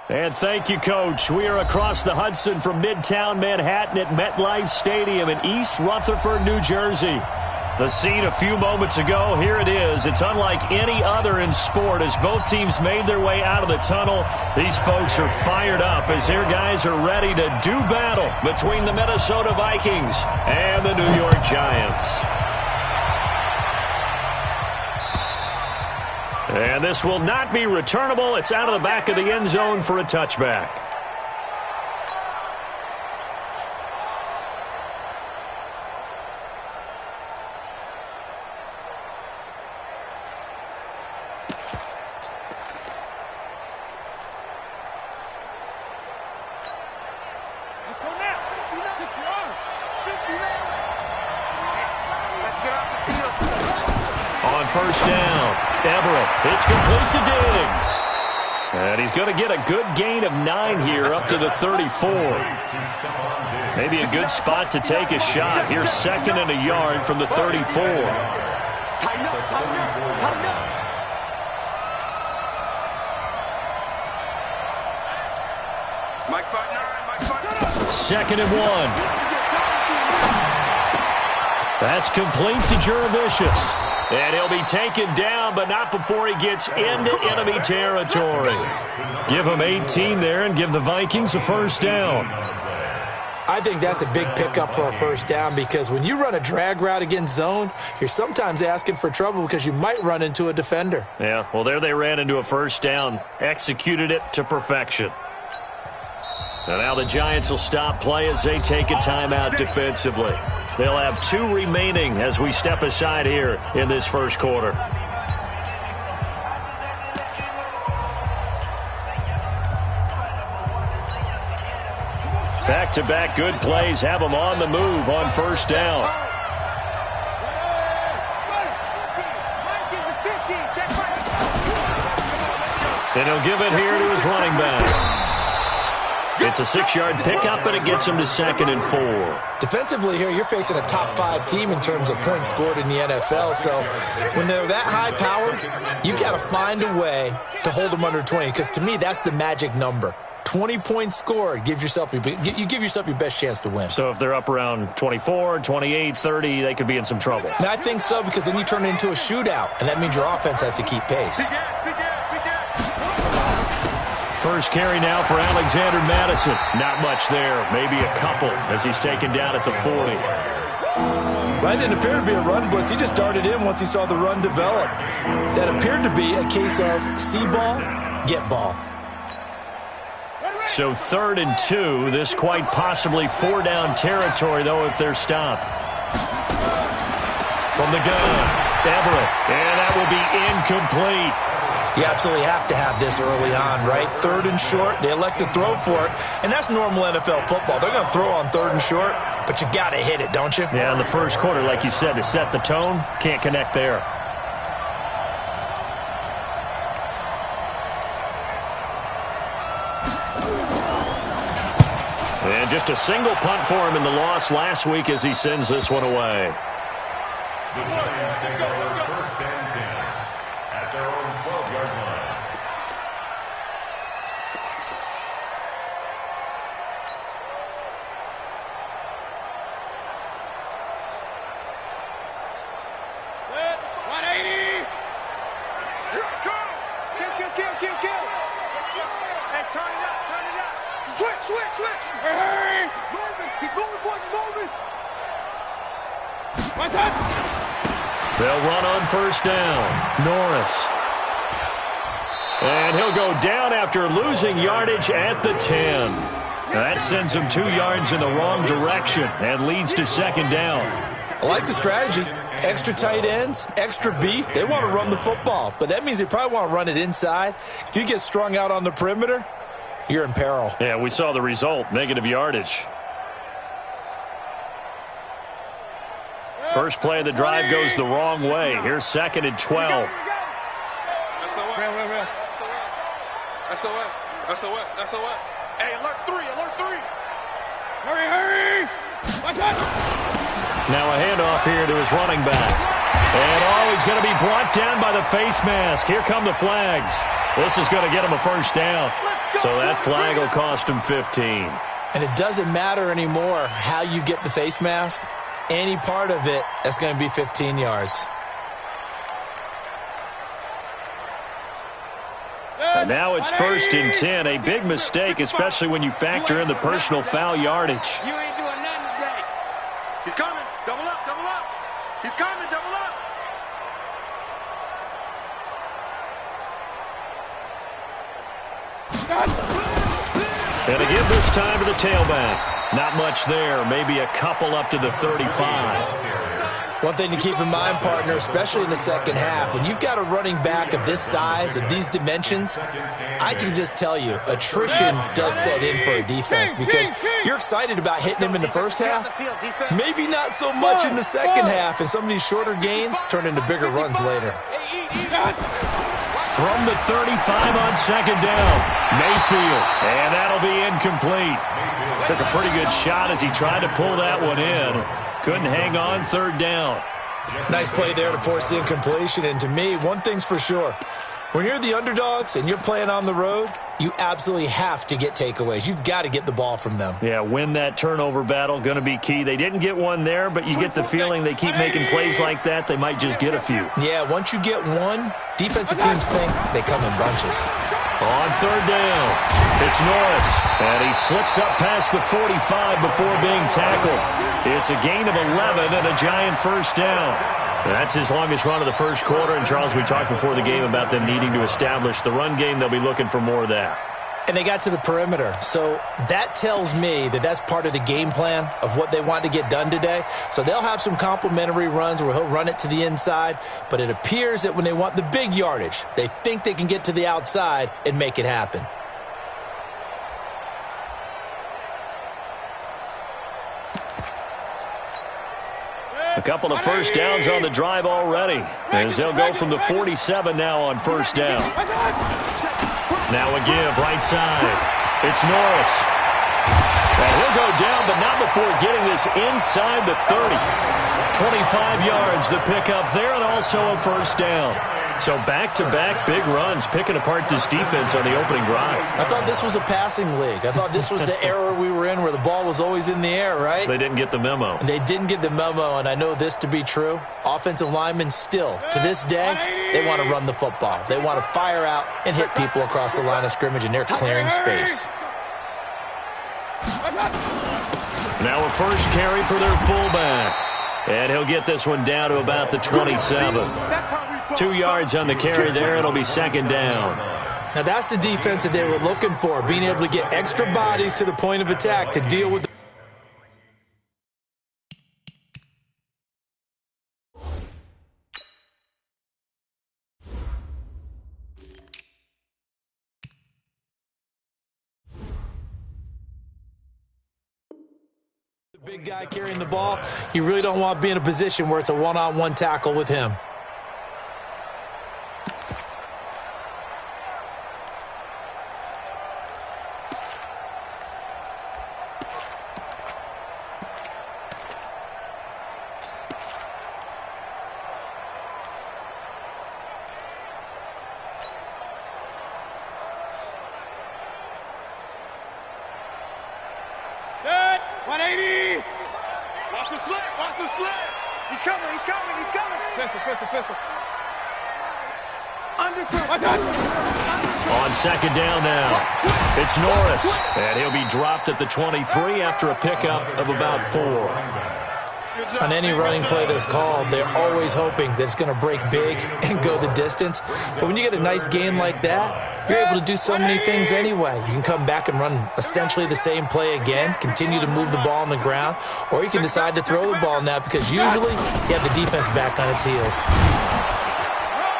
And thank you, Coach. We are across the Hudson from Midtown Manhattan at MetLife Stadium in East Rutherford, New Jersey. The scene a few moments ago, here it is. It's unlike any other in sport as both teams made their way out of the tunnel. These folks are fired up as their guys are ready to do battle between the Minnesota Vikings and the New York Giants. And this will not be returnable. It's out of the back of the end zone for a touchback. Let's go now. 56 yards. 59. Let's get off the field. On first down. Everett, it's complete to Diggs. And he's going to get a good gain of 9 here up to the 34. Maybe a good spot to take a shot. Here's 2nd and a yard from the 34. Tighten up, tighten up, tighten up. Mike 5-9, Mike 5-9. 2nd and 1. That's complete to Juravicius. And he'll be taken down, but not before he gets into enemy territory. Give him 18 there and give the Vikings a first down. I think that's a big pickup for a first down because when you run a drag route against zone, you're sometimes asking for trouble because you might run into a defender. Yeah, well, there they ran into a first down, executed it to perfection. And now the Giants will stop play as they take a timeout defensively. They'll have 2 remaining as we step aside here in this first quarter. Back-to-back good plays have them on the move on first down. And he'll give it here to his running back. It's a 6-yard pickup, and it gets him to 2nd and 4. Defensively here, you're facing a top 5 team in terms of points scored in the NFL. So when they're that high-powered, you got to find a way to hold them under 20. Because to me, that's the magic number. 20 points scored, you give yourself your best chance to win. So if they're up around 24, 28, 30, they could be in some trouble. And I think so because then you turn it into a shootout, and that means your offense has to keep pace. First carry now for Alexander Madison. Not much there, maybe a couple as he's taken down at the 40. That didn't appear to be a run blitz. He just darted in once he saw the run develop. That appeared to be a case of see ball, get ball. So 3rd and 2. This quite possibly 4-down territory, though, if they're stopped. From the gun, Everett. And that will be incomplete. You absolutely have to have this early on, right? 3rd and short, they elect to throw for it, and that's normal NFL football. They're going to throw on 3rd and short, but you've got to hit it, don't you? Yeah, in the first quarter, like you said, to set the tone, can't connect there. And just a single punt for him in the loss last week as he sends this one away. The Giants take over 1st and 10 at their own 12-yard line. Good. 180. Kill. Hey, turn it up. Switch. Hey. Moving. He's moving, boys. He's moving. One touch. They'll run on first down. Norris. And he'll go down after losing yardage at the 10. That sends him 2 yards in the wrong direction and leads to 2nd down. I like the strategy. Extra tight ends, extra beef. They want to run the football, but that means they probably want to run it inside. If you get strung out on the perimeter, you're in peril. Yeah, we saw the result, negative yardage. First play of the drive goes the wrong way. Here's 2nd and 12. SOS. Hey, alert 3. Hurry. Watch out. Now a handoff here to his running back. And he's going to be brought down by the face mask. Here come the flags. This is going to get him a first down. So that flag will cost him 15. And it doesn't matter anymore how you get the face mask. Any part of it, that's going to be 15 yards. And now it's 1st and 10. A big mistake, especially when you factor in the personal foul yardage. You ain't doing nothing today. He's coming. Double up, double up. He's coming, double up. And to give this time to the tailback. Not much there. Maybe a couple up to the 35. One thing to keep in mind, partner, especially in the second half, when you've got a running back of this size, of these dimensions, I can just tell you, attrition does set in for a defense because you're excited about hitting him in the first half. Maybe not so much in the second half, and some of these shorter gains turn into bigger runs later. From the 35 on second down, Mayfield, and that'll be incomplete. Took a pretty good shot as he tried to pull that one in. Couldn't hang on, 3rd down. Nice play there to force the incompletion, and to me, one thing's for sure. When you're the underdogs and you're playing on the road, you absolutely have to get takeaways. You've got to get the ball from them. Yeah, win that turnover battle, going to be key. They didn't get one there, but you get the feeling they keep making plays like that, they might just get a few. Yeah, once you get one, defensive teams think they come in bunches. On 3rd down, it's Norris, and he slips up past the 45 before being tackled. It's a gain of 11 and a giant first down. That's his longest run of the first quarter, and Charles, we talked before the game about them needing to establish the run game. They'll be looking for more of that. And they got to the perimeter, so that tells me that that's part of the game plan of what they want to get done today. So they'll have some complementary runs where he'll run it to the inside, but it appears that when they want the big yardage, they think they can get to the outside and make it happen. A couple of first downs on the drive already, as they'll go from the 47 now on 1st down. Now a give right side. It's Norris. And he'll go down, but not before getting this inside the 30. 25 yards the pickup there, and also a first down. So back-to-back big runs, picking apart this defense on the opening drive. I thought this was a passing league. I thought this was the era we were in where the ball was always in the air, right? They didn't get the memo. And they didn't get the memo, and I know this to be true. Offensive linemen still, to this day, they want to run the football. They want to fire out and hit people across the line of scrimmage, and they're clearing space. Now a first carry for their fullback. And he'll get this one down to about the 27. 2 yards on the carry there. It'll be 2nd down. Now that's the defense that they were looking for, being able to get extra bodies to the point of attack to deal with the big guy carrying the ball. You really don't want to be in a position where it's a one-on-one tackle with him. Good. 180. Watch the slip. Watch the slip. He's coming. He's coming. He's coming. Pistol. On 2nd down now, it's Norris, and he'll be dropped at the 23 after a pickup of about 4. On any running play that's called, they're always hoping that it's going to break big and go the distance. But when you get a nice game like that, you're able to do so many things anyway. You can come back and run essentially the same play again, continue to move the ball on the ground, or you can decide to throw the ball now because usually you have the defense back on its heels.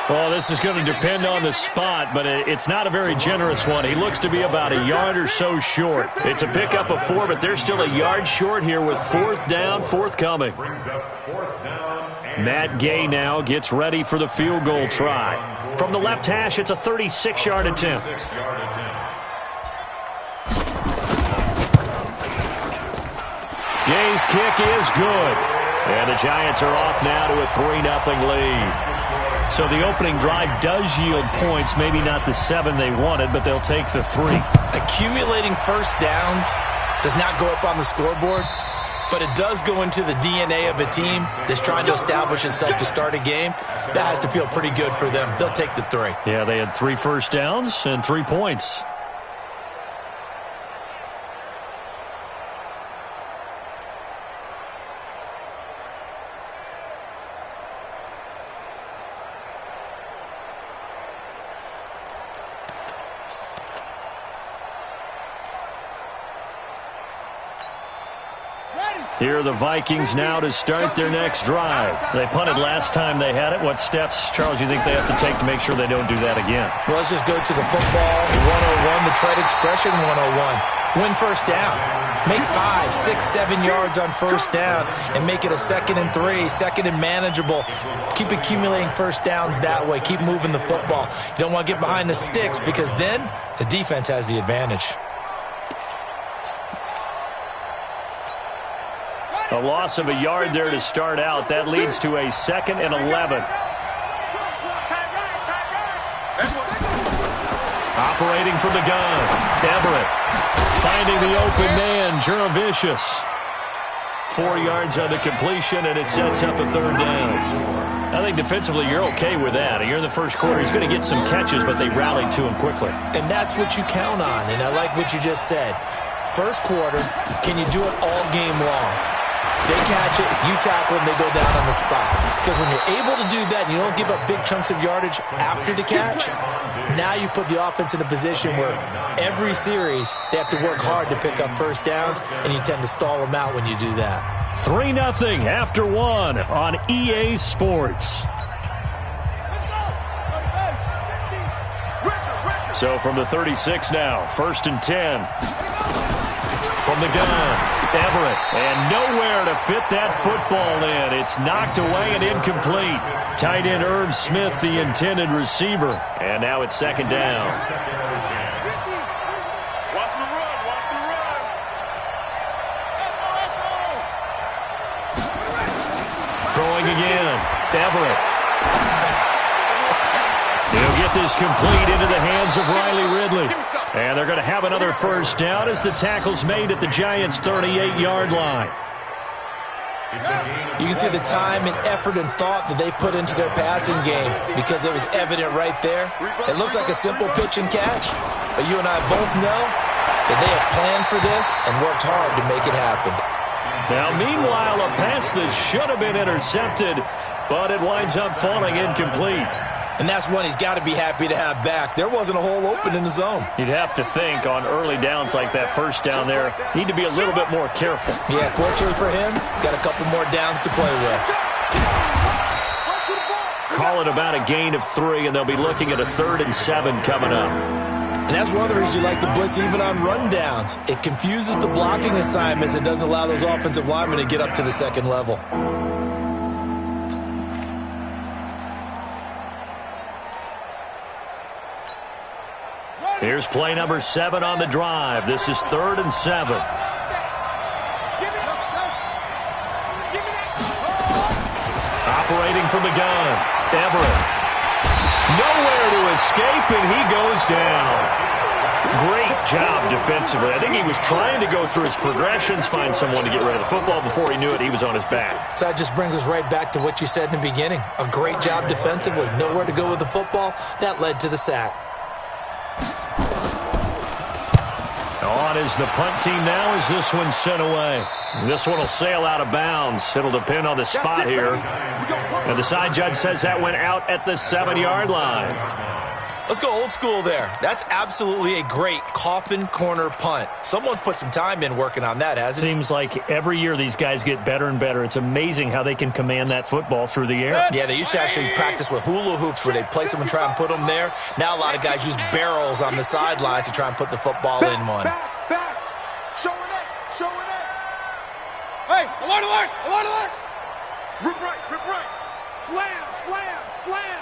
Well, this is going to depend on the spot, but it's not a very generous one. He looks to be about a yard or so short. It's a pickup of 4, but they're still a yard short here with 4th down, forthcoming. Matt Gay now gets ready for the field goal try. From the left hash, it's a 36-yard attempt. Gay's kick is good. And the Giants are off now to a 3-0 lead. So the opening drive does yield points, maybe not the 7 they wanted, but they'll take the 3. Accumulating first downs does not go up on the scoreboard, but it does go into the DNA of a team that's trying to establish itself to start a game. That has to feel pretty good for them. They'll take the 3. Yeah, they had 3 first downs and 3 points. Here are the Vikings now to start their next drive. They punted last time they had it. What steps, Charles, you think they have to take to make sure they don't do that again? Well, let's just go to the football 101, the trade expression 101. Win first down. Make 5, 6, 7 yards on first down and make it a 2nd and 3, 2nd and manageable. Keep accumulating first downs that way. Keep moving the football. You don't want to get behind the sticks because then the defense has the advantage. A loss of a yard there to start out. That leads to a 2nd and 11. Operating from the gun, Everett. Finding the open man, Juravicius. 4 yards on the completion, and it sets up a 3rd down. I think defensively you're okay with that. You're in the first quarter. He's going to get some catches, but they rallied to him quickly. And that's what you count on, and I like what you just said. First quarter, can you do it all game long? They catch it, you tackle them, they go down on the spot. Because when you're able to do that and you don't give up big chunks of yardage after the catch, now you put the offense in a position where every series they have to work hard to pick up first downs, and you tend to stall them out when you do that. 3-0 after 1 on EA Sports. So from the 36 now, 1st and 10. From the gun, Everett, and nowhere to fit that football in. It's knocked away and incomplete. Tight end Irv Smith, the intended receiver. And now it's 2nd down. Watch the run, watch the run. Throwing again, Everett. He'll get this complete into the hands of Riley Ridley. And they're going to have another first down as the tackle's made at the Giants' 38-yard line. You can see the time and effort and thought that they put into their passing game because it was evident right there. It looks like a simple pitch and catch, but you and I both know that they have planned for this and worked hard to make it happen. Now, meanwhile, a pass that should have been intercepted, but it winds up falling incomplete. And that's one he's got to be happy to have back. There wasn't a hole open in the zone. You'd have to think on early downs like that first down there, need to be a little bit more careful. Yeah, fortunately for him, got a couple more downs to play with. Call it about a gain of 3, and they'll be looking at a 3rd and 7 coming up. And that's one of the reasons you like to blitz even on rundowns. It confuses the blocking assignments. It doesn't allow those offensive linemen to get up to the 2nd level. Here's play number 7 on the drive. This is 3rd and 7. Operating from the gun, Everett. Nowhere to escape, and he goes down. Great job defensively. I think he was trying to go through his progressions, find someone to get rid of the football. Before he knew it, he was on his back. So that just brings us right back to what you said in the beginning. A great job defensively. Nowhere to go with the football. That led to the sack. On is the punt team now as this one's sent away. This one will sail out of bounds. It'll depend on the spot here. And the side judge says that went out at the 7-yard line. Let's go old school there. That's absolutely a great coffin corner punt. Someone's put some time in working on that, hasn't it? Seems like every year these guys get better and better. It's amazing how they can command that football through the air. Yeah, they used to actually practice with hula hoops where they place them and try and put them there. Now a lot of guys use barrels on the sidelines to try and put the football in one. Back. Show it up. Show it up. Hey, alert, alert, alert, alert. Rip right, rip right. Slam, slam, slam.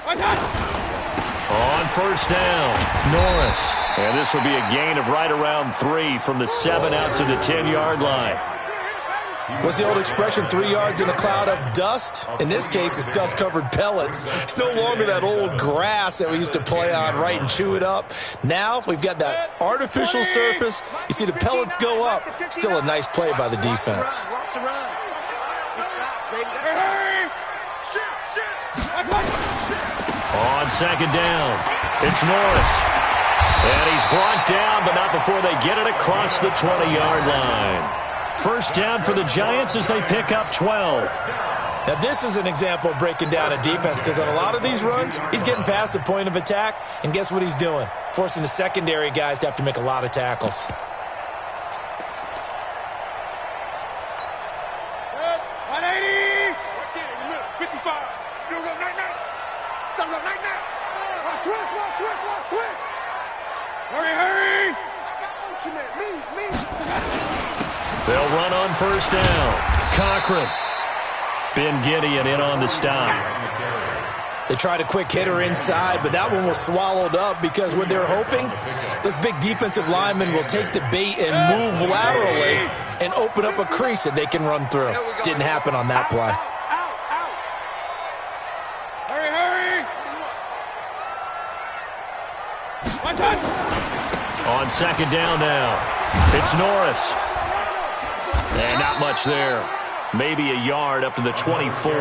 On first down, Norris. And this will be a gain of right around 3 from the 7 out to the 10-yard line. What's the old expression, 3 yards in a cloud of dust? In this case, it's dust-covered pellets. It's no longer that old grass that we used to play on, right, and chew it up. Now we've got that artificial surface. You see the pellets go up. Still a nice play by the defense. On second down, it's Norris. And he's brought down, but not before they get it across the 20-yard line. First down for the Giants as they pick up 12. Now, this is an example of breaking down a defense because on a lot of these runs, he's getting past the point of attack, and guess what he's doing? Forcing the secondary guys to have to make a lot of tackles. They'll run on first down. Cochran. Ben Gideon in on the stop. They tried a quick hitter inside, but that one was swallowed up because what they're hoping, those big defensive linemen will take the bait and move laterally and open up a crease that they can run through. Didn't happen on that play. On second down now, it's Norris. And not much there. Maybe a yard up to the 24.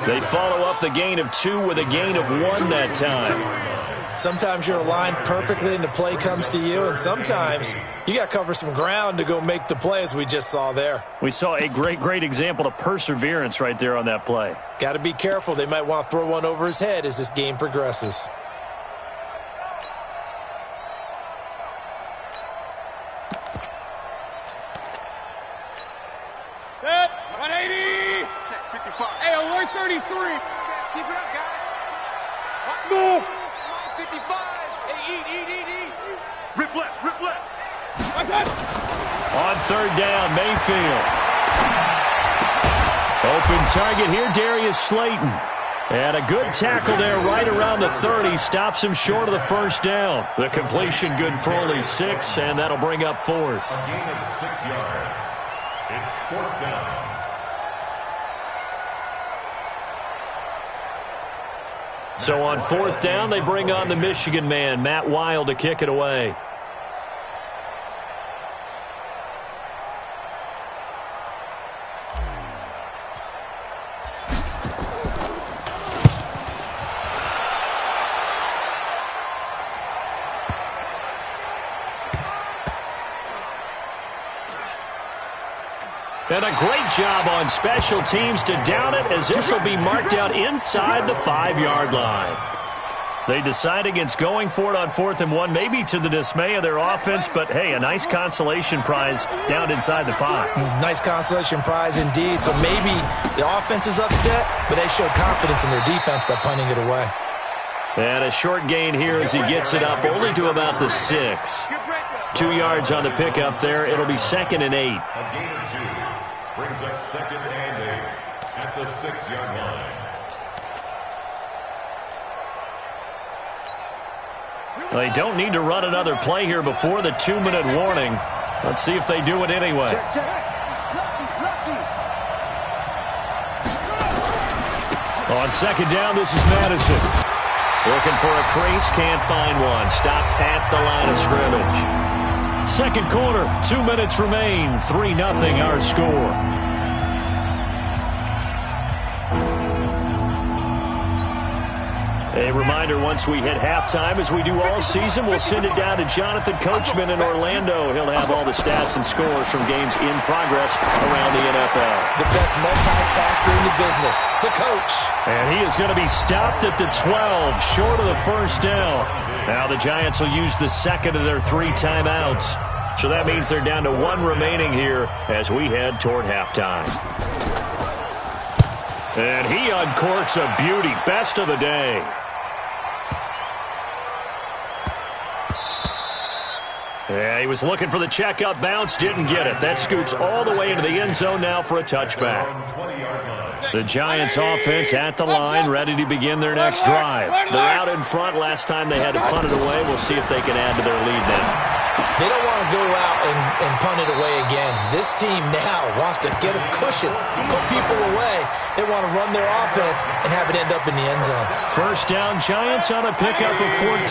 They follow up the gain of 2 with a gain of 1 that time. Sometimes you're aligned perfectly and the play comes to you, and sometimes you got to cover some ground to go make the play as we just saw there. We saw a great example of perseverance right there on that play. Got to be careful. They might want to throw one over his head as this game progresses. On third down, Mayfield. Open target here, Darius Slayton. And a good tackle there right around the 30. Stops him short of the first down. The completion good for only 6, and that'll bring up 4th. A gain of 6 yards. It's 4th down. So on 4th down, they bring on the Michigan man, Matt Wild, to kick it away. And a great job on special teams to down it, as this will be marked out inside the 5-yard line. They decide against going for it on 4th and 1, maybe to the dismay of their offense, but hey, a nice consolation prize down inside the 5. Nice consolation prize indeed. So maybe the offense is upset, but they showed confidence in their defense by punting it away. And a short gain here as he gets it up only to about the 6. 2 yards on the pickup there. It'll be 2nd and 8. A gain of 2 brings up 2nd and 8 at the 6-yard line. They don't need to run another play here before the 2-minute warning. Let's see if they do it anyway. On second down, this is Madison. Looking for a crease, can't find one. Stopped at the line of scrimmage. Second quarter, 2 minutes remain. 3-0 our score. A reminder, once we hit halftime, as we do all season, we'll send it down to Jonathan Coachman in Orlando. He'll have all the stats and scores from games in progress around the NFL. The best multitasker in the business, the coach. And he is going to be stopped at the 12, short of the first down. Now the Giants will use the second of their 3 timeouts. So that means they're down to 1 remaining here as we head toward halftime. And he uncorks a beauty. Best of the day. Yeah, he was looking for the checkup bounce, didn't get it. That scoots all the way into the end zone now for a touchback. The Giants offense at the line, ready to begin their next drive. They're out in front. Last time they had to punt it away. We'll see if they can add to their lead now. They don't want to go out and punt it away again. This team now wants to get a cushion, put people away. They want to run their offense and have it end up in the end zone. First down, Giants on a pickup of 14.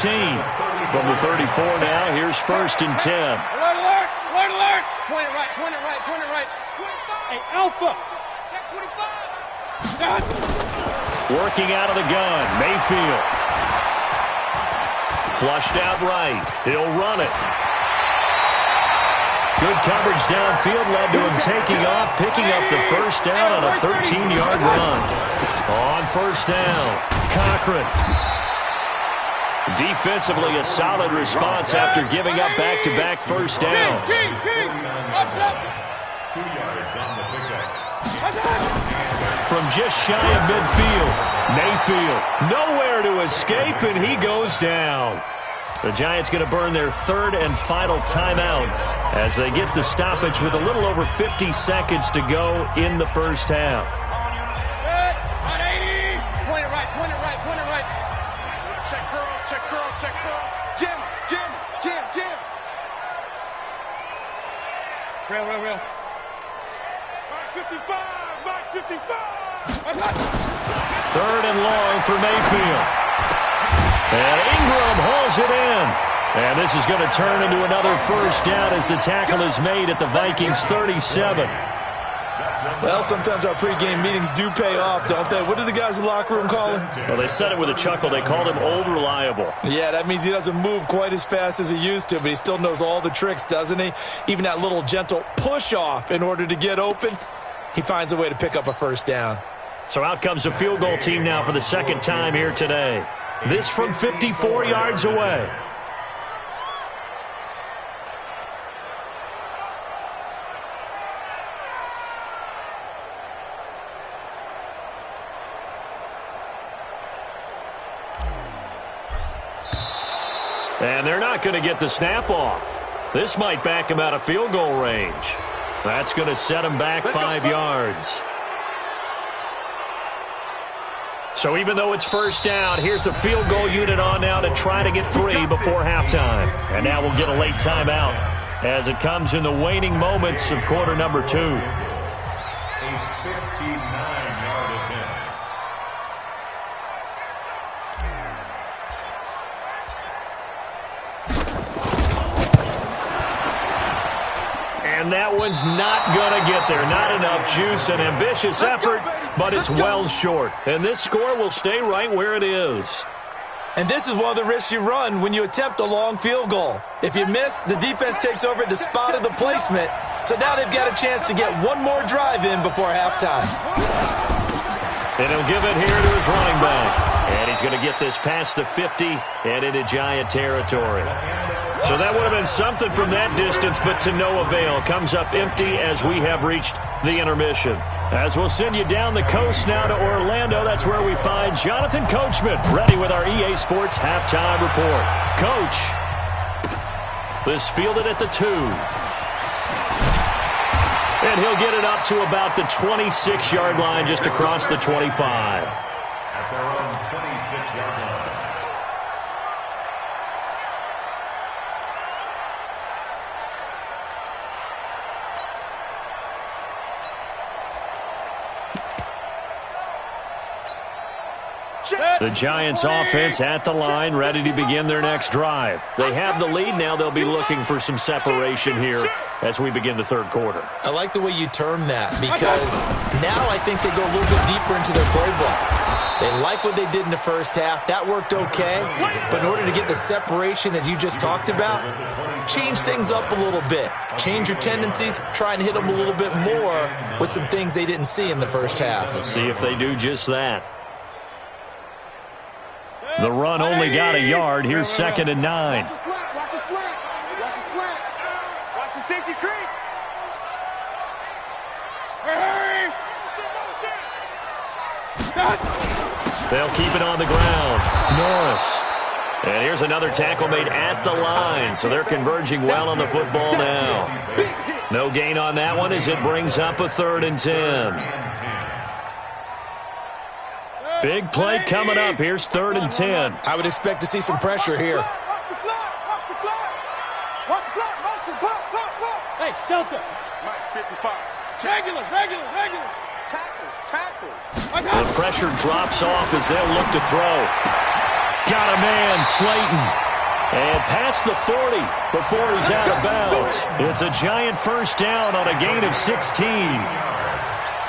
From the 34 now, here's 1st and 10. Alert, alert, alert, alert. Point it right, point it right, point it right. 25. Hey, Alpha. Check 25. Working out of the gun, Mayfield. Flushed out right. He'll run it. Good coverage downfield led to him taking off, picking up the first down on a 13-yard run. On first down, Cochran. Defensively, a solid response after giving up back-to-back first downs. 2 yards on the pickup. From just shy of midfield, Mayfield. Nowhere to escape, and he goes down. The Giants going to burn their 3rd and final timeout as they get the stoppage with a little over 50 seconds to go in the first half. On 80. Point it right, point it right, point it right. Check curls, check curls, check curls. Jim, Jim, Jim, Jim. Real. Mark 55, Mark 55. 3rd and long for Mayfield. And Ingram hauls it in. And this is going to turn into another first down as the tackle is made at the Vikings 37. Well, sometimes our pregame meetings do pay off, don't they? What do the guys in the locker room call him? Well, they said it with a chuckle. They called him Old Reliable. Yeah, that means he doesn't move quite as fast as he used to, but he still knows all the tricks, doesn't he? Even that little gentle push-off in order to get open, he finds a way to pick up a first down. So out comes a field goal team now for the 2nd time here today. This from 54 yards away. And they're not going to get the snap off. This might back him out of field goal range. That's going to set him back 5 yards. So even though it's first down, here's the field goal unit on now to try to get 3 before halftime. And now we'll get a late timeout as it comes in the waning moments of quarter number 2. A 59-yard attempt. And that one's not going to get there. Not enough juice, an ambitious effort, but it's well short. And this score will stay right where it is. And this is one of the risks you run when you attempt a long field goal. If you miss, the defense takes over at the spot of the placement. So now they've got a chance to get one more drive in before halftime. And he'll give it here to his running back. And he's going to get this past the 50 and into Giant territory. So that would have been something from that distance, but to no avail. Comes up empty as we have reached the intermission. As we'll send you down the coast now to Orlando, that's where we find Jonathan Coachman, ready with our EA Sports halftime report. Coach, this fielded at the 2. And he'll get it up to about the 26-yard line, just across the 25. At their own 26-yard line. The Giants offense at the line, ready to begin their next drive. They have the lead now. They'll be looking for some separation here as we begin the 3rd quarter. I like the way you term that, because now I think they go a little bit deeper into their playbook. They like what they did in the first half. That worked okay. But in order to get the separation that you just talked about, change things up a little bit. Change your tendencies. Try and hit them a little bit more with some things they didn't see in the first half. We'll see if they do just that. The run only got a yard. Here's 2nd and 9. Watch the slant, watch the slant, watch the slant. Watch the safety creep. Hurry! They'll keep it on the ground. Norris And here's another tackle made at the line, so they're converging well on the football now. No gain on that one as it brings up a 3rd and 10. Big play coming up. Here's 3rd and 10. I would expect to see some pressure here. Hey, Delta. Mike 55. Regular. Tackles. The pressure drops off as they'll look to throw. Got a man, Slayton. And past the 40 before he's out of bounds. It's a giant first down on a gain of 16.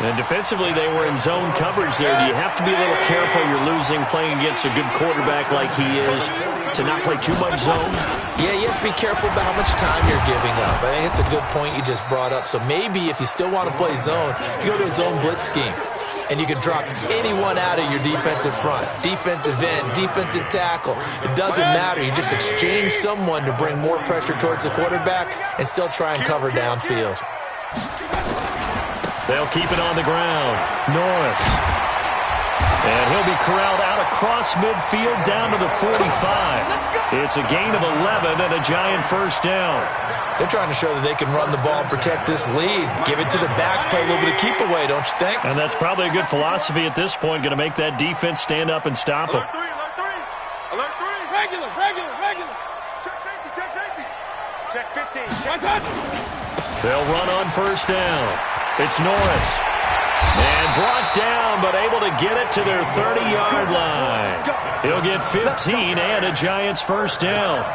And defensively, they were in zone coverage there. Do you have to be a little careful? You're losing playing against a good quarterback like he is to not play too much zone? Yeah, you have to be careful about how much time you're giving up. I think it's a good point you just brought up. So maybe if you still want to play zone, you go to a zone blitz scheme. And you can drop anyone out of your defensive front. Defensive end, defensive tackle. It doesn't matter. You just exchange someone to bring more pressure towards the quarterback and still try and cover downfield. They'll keep it on the ground. Norris. And he'll be corralled out across midfield down to the 45. It's a gain of 11 and a giant first down. They're trying to show that they can run the ball and protect this lead. Give it to the backs, play a little bit of keep away, don't you think? And that's probably a good philosophy at this point, going to make that defense stand up and stop them. Alert 3. Regular. Check safety. Check 15. Check touch. They'll run on first down. It's Norris. And brought down, but able to get it to their 30-yard line. He'll get 15 and a Giants first down.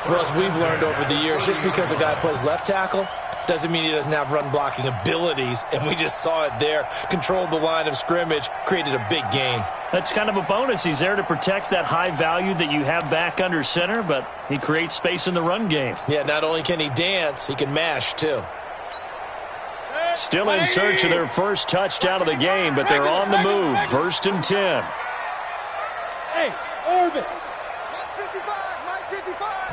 Well, as we've learned over the years, just because a guy plays left tackle doesn't mean he doesn't have run-blocking abilities, and we just saw it there. Controlled the line of scrimmage, created a big gain. That's kind of a bonus. He's there to protect that high value that you have back under center, but he creates space in the run game. Yeah, not only can he dance, he can mash, too. Still in search of their first touchdown of the game, but they're on the move. 1st and 10. Hey, orbit. Mike 55.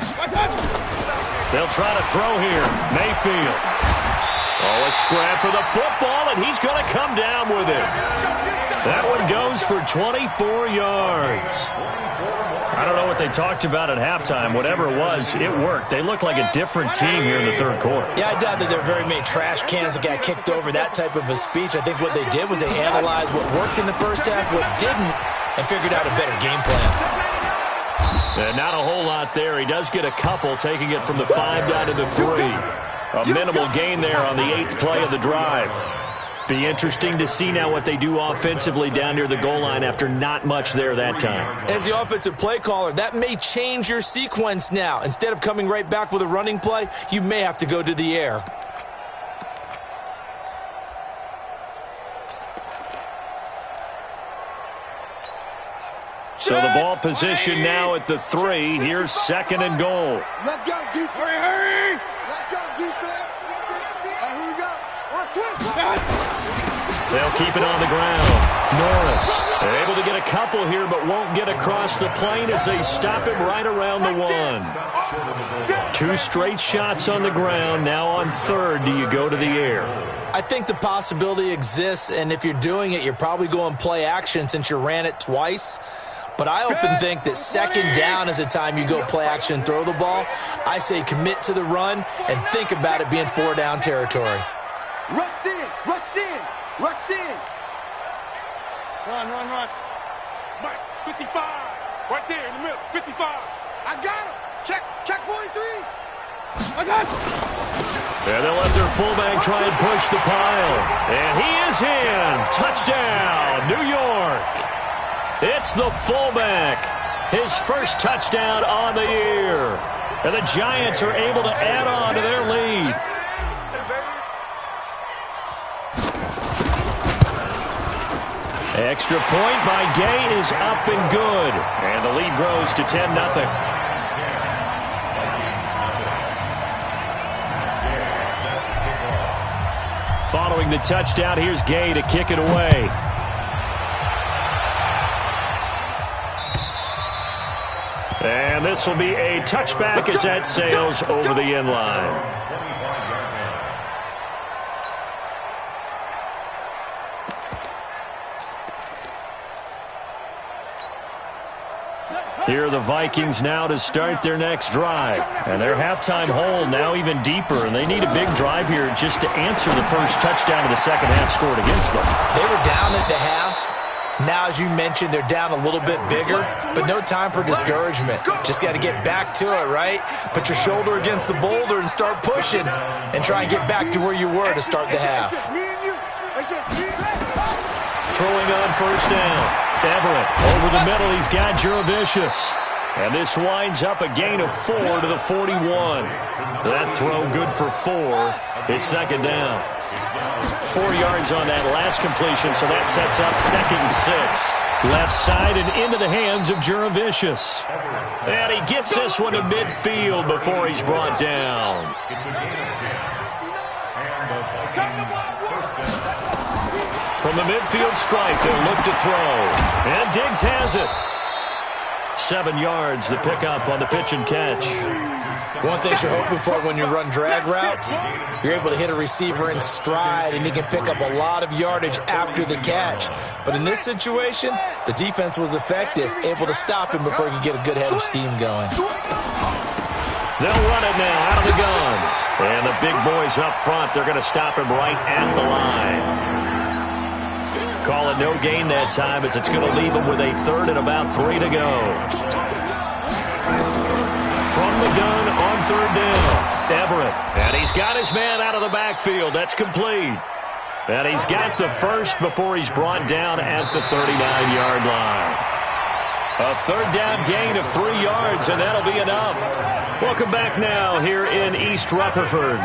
They'll try to throw here. Mayfield. Oh, a scrap for the football, and he's going to come down with it. That one goes for 24 yards. I don't know what they talked about at halftime. Whatever it was, it worked. They look like a different team here in the 3rd quarter. Yeah, I doubt that there are very many trash cans that got kicked over, that type of a speech. I think what they did was they analyzed what worked in the first half, what didn't, and figured out a better game plan. And not a whole lot there. He does get a couple, taking it from the 5 down to the 3. A minimal gain there on the 8th play of the drive. Be interesting to see now what they do offensively down near the goal line after not much there that time. As the offensive play caller, that may change your sequence now. Instead of coming right back with a running play, you may have to go to the air. So the ball position now at the 3. Here's 2nd and goal. Let's go, defense. Hurry. Let's go, defense. Here we go. They'll keep it on the ground. Norris able to get a couple here, but won't get across the plane as they stop him right around the 1. 2 straight shots on the ground. Now on 3rd, do you go to the air? I think the possibility exists, and if you're doing it, you're probably going play action since you ran it twice. But I often think that 2nd down is the time you go play action and throw the ball. I say commit to the run and think about it being 4 down territory. Rush in. Run. Mike, 55. Right there in the middle, 55. I got him. Check 43. I got him. And they'll let their fullback try and push the pile. And he is in. Touchdown, New York. It's the fullback. His first touchdown on the year. And the Giants are able to add on to their lead. Extra point by Gay is up and good. And the lead grows to 10-0. Following the touchdown, here's Gay to kick it away. And this will be a touchback as that sails over the end line. Here are the Vikings now to start their next drive. And their halftime hole now even deeper, and they need a big drive here just to answer the first touchdown of the second half scored against them. They were down at the half. Now, as you mentioned, they're down a little bit bigger, but no time for discouragement. Just got to get back to it, right? Put your shoulder against the boulder and start pushing and try and get back to where you were to start the half. Throwing on first down. Everett over the middle. He's got Juravicius. And this winds up a gain of 4 to the 41. That throw good for 4. It's second down. 4 yards on that last completion, so that sets up 2nd and 6. Left side and into the hands of Juravicius. And he gets this one to midfield before he's brought down. It's a gain of 10. And the Vikings first down. From the midfield stripe, they'll look to throw. And Diggs has it. 7 yards, the pickup on the pitch and catch. One thing you're hoping for when you run drag routes, you're able to hit a receiver in stride, and he can pick up a lot of yardage after the catch. But in this situation, the defense was effective, able to stop him before he could get a good head of steam going. They'll run it now out of the gun. And the big boys up front, they're going to stop him right at the line. Call it no gain that time as it's going to leave him with a 3rd and about 3 to go. From the gun on 3rd down, Everett. And he's got his man out of the backfield. That's complete. And he's got the first before he's brought down at the 39-yard line. A 3rd down gain of 3 yards, and that'll be enough. Welcome back now here in East Rutherford.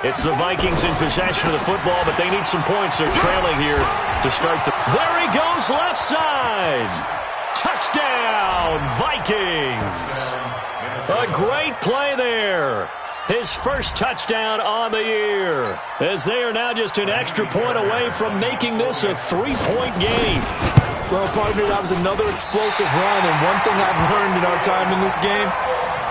It's the Vikings in possession of the football, but they need some points. They're trailing here to start the... There he goes, left side. Touchdown, Vikings. A great play there. His first touchdown on the year, as they are now just an extra point away from making this a 3-point game. Well, partner, that was another explosive run, and one thing I've learned in our time in this game,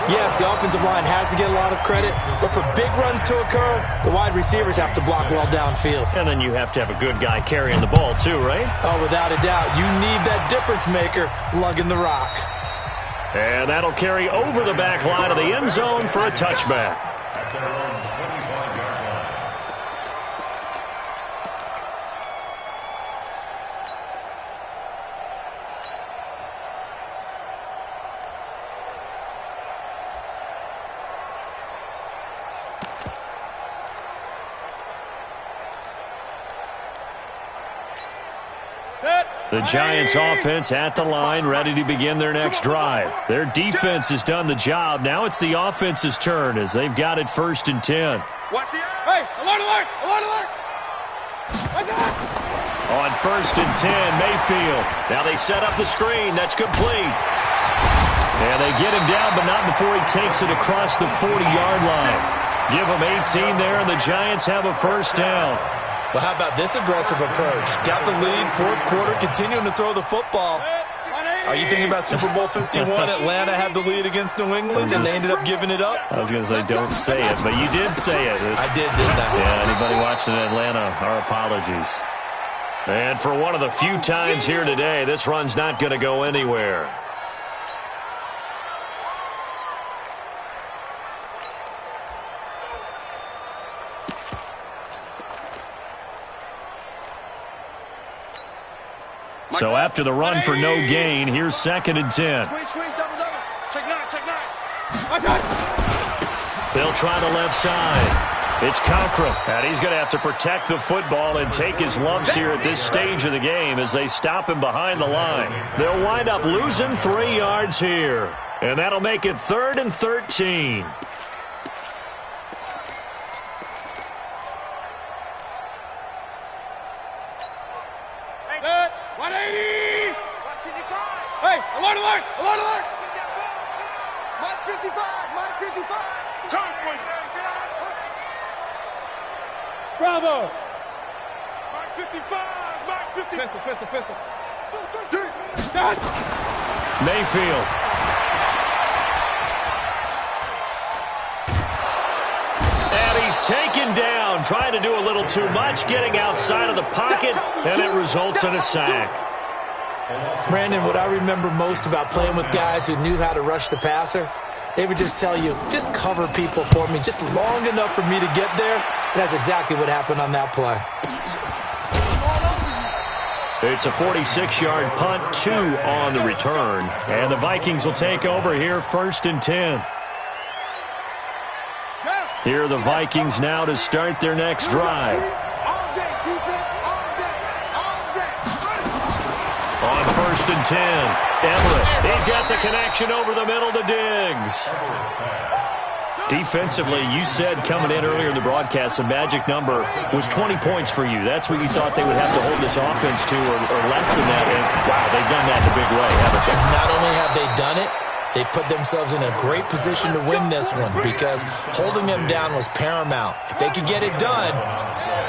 yes, the offensive line has to get a lot of credit, but for big runs to occur, the wide receivers have to block well downfield. And then you have to have a good guy carrying the ball too, right? Oh, without a doubt. You need that difference maker lugging the rock. And that'll carry over the back line of the end zone for a touchback. At their own 25-yard line. The Giants offense at the line, ready to begin their next drive. Their defense has done the job. Now it's the offense's turn as they've got it 1st and 10. Hey, alert, alert, alert, alert. On 1st and 10, Mayfield. Now they set up the screen. That's complete. And they get him down, but not before he takes it across the 40-yard line. Give him 18 there, and the Giants have a 1st down. Well, how about this aggressive approach? Got the lead, 4th quarter, continuing to throw the football. Are you thinking about Super Bowl 51? Atlanta had the lead against New England, and they ended up giving it up? I was going to say, don't say it, but you did say it. I did, didn't I? Yeah, anybody watching Atlanta, our apologies. And for one of the few times here today, this run's not going to go anywhere. So after the run for no gain, here's 2nd and 10. Squeeze, double. Check 9. They'll try the left side. It's Conkrum, and he's going to have to protect the football and take his lumps here at this stage of the game as they stop him behind the line. They'll wind up losing 3 yards here, and that'll make it 3rd and 13. Hey, alert, alert, alert, alert. Mike 55, Mike 55. Bravo. Mike 55, Mike 55. Pistol. Mayfield. And he's taken down, trying to do a little too much, getting outside of the pocket, and it results in a sack. Brandon, what I remember most about playing with guys who knew how to rush the passer, they would just tell you, just cover people for me, just long enough for me to get there. And that's exactly what happened on that play. It's a 46-yard punt, 2 on the return. And the Vikings will take over here, 1st and 10. Here are the Vikings now to start their next drive. On 1st and 10, Everett. He's got the connection over the middle to Diggs. Defensively, you said coming in earlier in the broadcast, the magic number was 20 points for you. That's what you thought they would have to hold this offense to, or less than that. And, wow, they've done that in a big way, haven't they? Not only have they done it, they put themselves in a great position to win this one because holding them down was paramount. If they could get it done,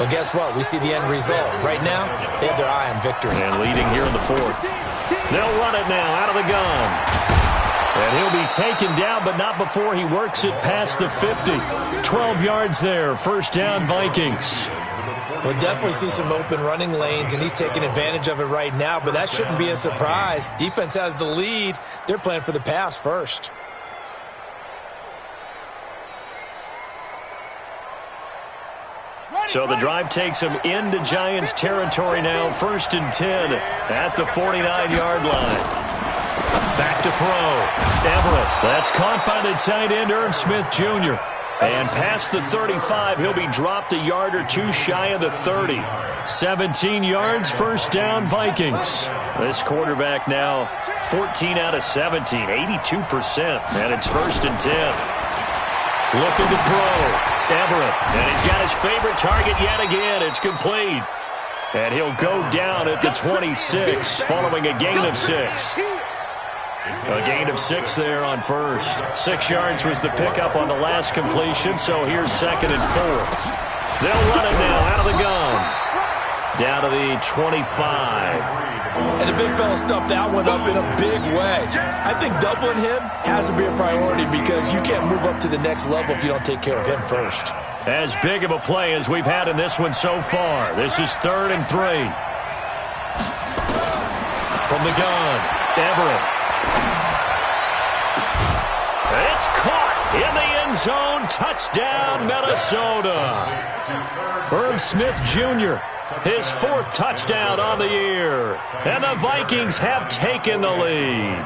well, guess what? We see the end result. Right now, they have their eye on victory. And leading here in the 4th. They'll run it now out of the gun. And he'll be taken down, but not before he works it past the 50. 12 yards there, 1st down Vikings. We'll definitely see some open running lanes, and he's taking advantage of it right now, but that shouldn't be a surprise. Defense has the lead. They're playing for the pass first. So the drive takes him into Giants territory now, 1st and 10 at the 49-yard line. Back to throw. Everett. That's caught by the tight end, Irv Smith Jr. And past the 35, he'll be dropped a yard or 2 shy of the 30. 17 yards, 1st down Vikings. This quarterback now 14 out of 17, 82%. And it's 1st and 10. Looking to throw. Everett. And he's got his favorite target yet again. It's complete. And he'll go down at the 26 following a gain of 6. A gain of 6 there on 1st. 6 yards was the pickup on the last completion, so here's 2nd and 4. They'll run it now out of the gun. Down to the 25. And the big fella stuffed that one up in a big way. I think doubling him has to be a priority because you can't move up to the next level if you don't take care of him first. As big of a play as we've had in this one so far. This is 3rd and 3. From the gun, Everett. It's caught in the end zone. Touchdown, Minnesota. Irv Smith Jr., his 4th touchdown on the year. And the Vikings have taken the lead.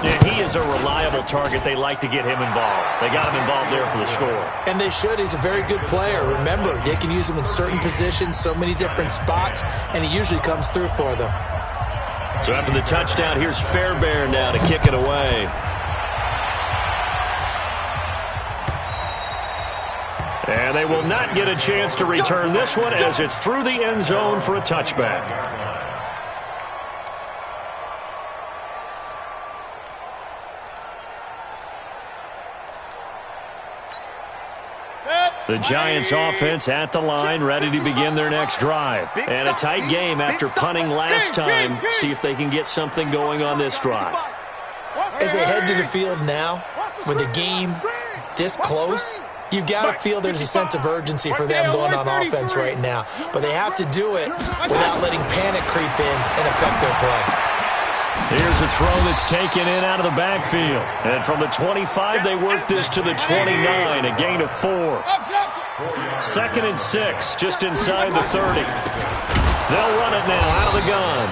Yeah, he is a reliable target. They like to get him involved. They got him involved there for the score. And they should. He's a very good player. Remember, they can use him in certain positions, so many different spots, and he usually comes through for them. So after the touchdown, here's Fairbairn now to kick it away. And they will not get a chance to return this one as it's through the end zone for a touchback. The Giants offense at the line, ready to begin their next drive. And a tight game after punting last time. See if they can get something going on this drive. As they head to the field now, with the game this close, you've got to feel there's a sense of urgency for them going on offense right now. But they have to do it without letting panic creep in and affect their play. Here's a throw that's taken in out of the backfield. And from the 25, they work this to the 29, a gain of 4. 2nd and 6, just inside the 30. They'll run it now out of the gun.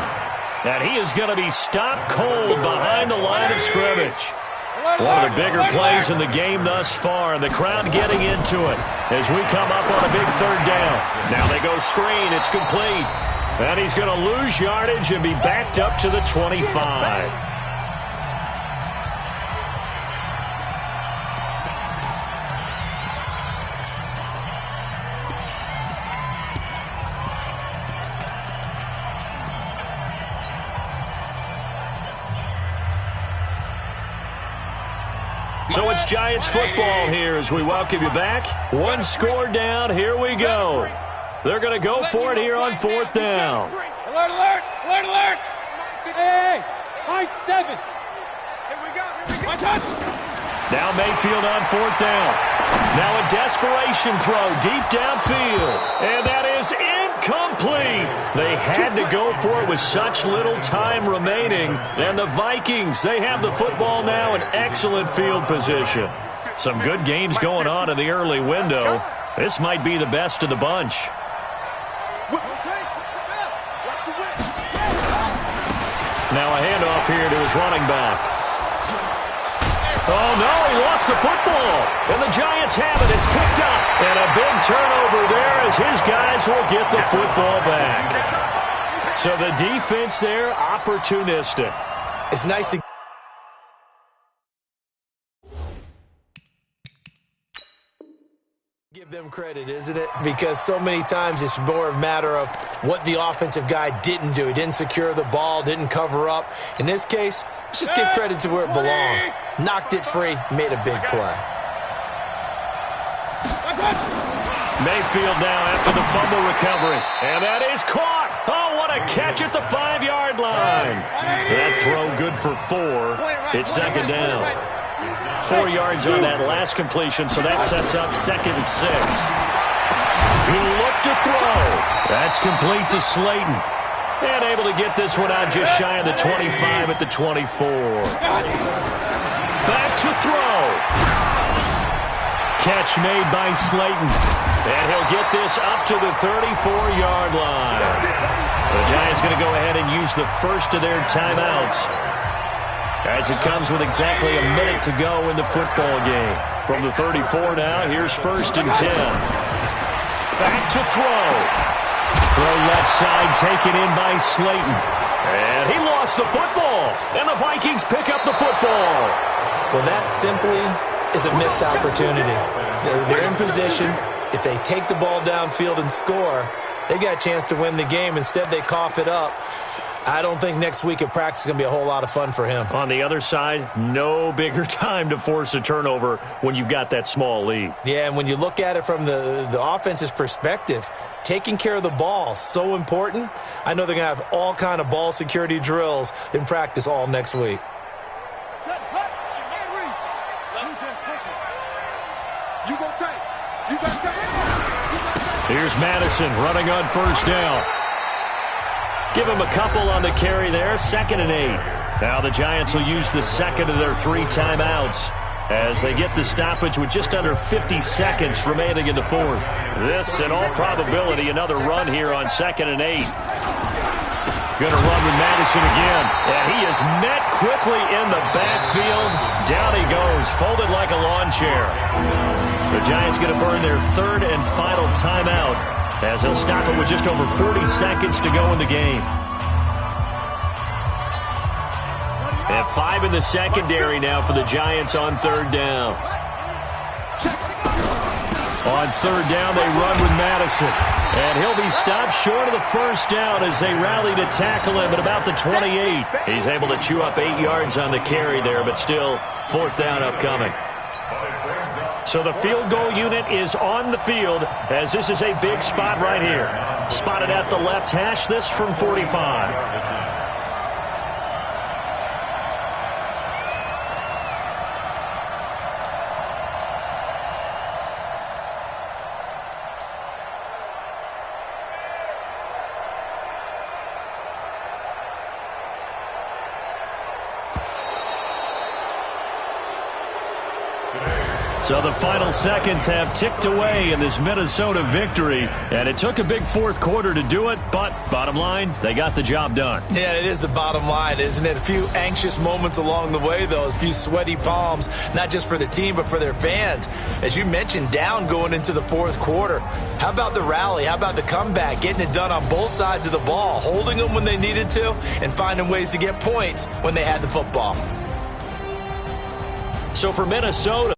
And he is going to be stopped cold behind the line of scrimmage. One of the bigger plays in the game thus far, and the crowd getting into it as we come up on a big 3rd down. Now they go screen. It's complete. And he's going to lose yardage and be backed up to the 25. So it's Giants football here as we welcome you back. 1 score down. Here we go. They're going to go for it here on 4th down. Alert, alert, alert, alert. Hey, high 7. Here we go, touch. Now Mayfield on 4th down. Now a desperation throw deep downfield. And that is Incomplete. They had to go for it with such little time remaining. And the Vikings, they have the football now in excellent field position. Some good games going on in the early window. This might be the best of the bunch. Now a handoff here to his running back. Oh, no, he lost the football. And the Giants have it. It's picked up. And a big turnover there as his guys will get the football back. So the defense there, opportunistic. It's nice to give them credit, isn't it? Because so many times it's more a matter of what the offensive guy didn't do. He didn't secure the ball, didn't cover up. In this case, let's just give credit to where it belongs. Knocked it free, made a big play. Mayfield now after the fumble recovery. And that is caught. Oh, what a catch at the 5-yard line. That throw good for 4. It's second down. 4 yards on that last completion, so that sets up 2nd and 6. He'll look to throw. That's complete to Slayton. And able to get this one out just shy of the 25 at the 24. Back to throw. Catch made by Slayton. And he'll get this up to the 34-yard line. The Giants going to go ahead and use the first of their timeouts, as it comes with exactly a minute to go in the football game. From the 34 now, here's 1st and 10. Back to throw. Throw left side taken in by Slayton. And he lost the football. And the Vikings pick up the football. Well, that simply is a missed opportunity. They're in position. If they take the ball downfield and score, they got a chance to win the game. Instead, they cough it up. I don't think next week at practice is going to be a whole lot of fun for him. On the other side, no bigger time to force a turnover when you've got that small lead. Yeah, and when you look at it from the offense's perspective, taking care of the ball, so important. I know they're going to have all kind of ball security drills in practice all next week. Here's Madison running on 1st down. Give him a couple on the carry there, 2nd and 8. Now the Giants will use the 2nd of their 3 timeouts as they get the stoppage with just under 50 seconds remaining in the 4th. This, in all probability, another run here on 2nd and 8. Going to run with Madison again. And he is met quickly in the backfield. Down he goes, folded like a lawn chair. The Giants going to burn their 3rd and final timeout, as he'll stop it with just over 40 seconds to go in the game. And 5 in the secondary now for the Giants on 3rd down. On 3rd down, they run with Madison. And he'll be stopped short of the 1st down as they rally to tackle him at about the 28. He's able to chew up 8 yards on the carry there, but still 4th down upcoming. So the field goal unit is on the field, as this is a big spot right here. Spotted at the left hash, this from 45. So the final seconds have ticked away in this Minnesota victory, and it took a big 4th quarter to do it, but bottom line, they got the job done. Yeah, it is the bottom line, isn't it? A few anxious moments along the way, though, a few sweaty palms, not just for the team, but for their fans. As you mentioned, down going into the 4th quarter. How about the rally? How about the comeback? Getting it done on both sides of the ball, holding them when they needed to, and finding ways to get points when they had the football. So for Minnesota,